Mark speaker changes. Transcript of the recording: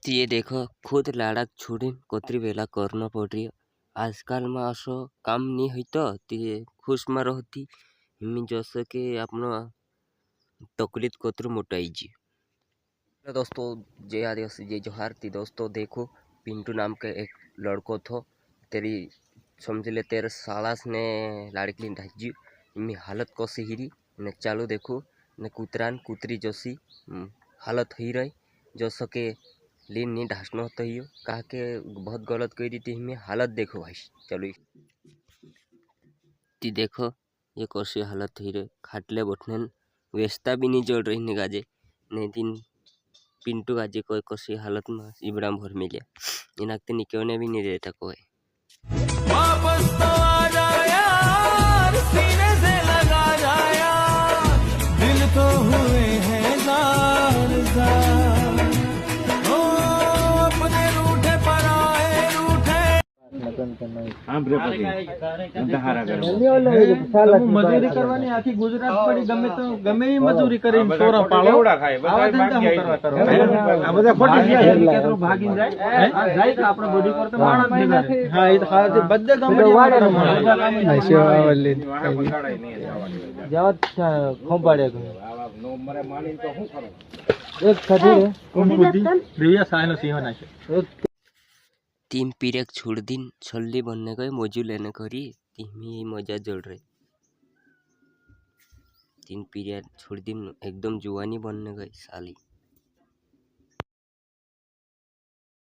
Speaker 1: तो ये देखो खुद लाडाक छोड़ीन कोतरी वेला करना पड़ रही है। आजकाल में असो काम नहीं हुई तो ये खुश में रहती हिम्मी जैसे कि अपना तकलीफ कोतरू मोटाई जी। तो दोस्तों जय आदिवासी जय जोहार। थी दोस्तों देखो पिंटू नाम के एक लड़को थो तेरी समझ ले तेरे सालास ने लाड़की ढाजी इनकी हालत कौसी हीरी ने चालू देखो ने कुतरान कुतरी जोशी हालत ही रही जो सके लीन नहीं ढासनो होता ही कहा के बहुत गलत कही थी हमें हालत देखो भाई। चलो ती देखो ये कौसी हालत ही रहे खाटले बैठने व्यस्ता भी नहीं जोड़ रही निगाजे ने दिन पिंटू गाजी कोई कौसी हालत में इब्राम भर मिले इनाकते निकलने भी नहीं देता कोई। वापस तो आ जा यार सीने से लगा जा यार दिल तो हुए हैं जार जार ओ अपने रूठे पर आए रूठे
Speaker 2: मजूरी करवानी आखी गुजरात पड़ी गमे तो गमे ही मजूरी करी सोरा पालो आवा धंधा હું કરવા કરો આ બધા ખોટી છે કેતરો ભાગીને જાય જાય કે આપણે બોડી પર તો માણસ નિગારે હા એ તો ખાલી બધે ગમે વાડે માણસ શેવાવલી જાવત ખંભાડે આવા નો મરે માની તો હું કરું એક ખડી કોમકુદી દિવ્યા સાયનો સિંહ નાખે
Speaker 1: तीन पीरियड छोड़ दिन छल्ली बनने गए मौजू लेने करी तीन मजा जोड़ रही। तीन पीरियड छोड़ दिन एकदम जुआनी बनने गई साली।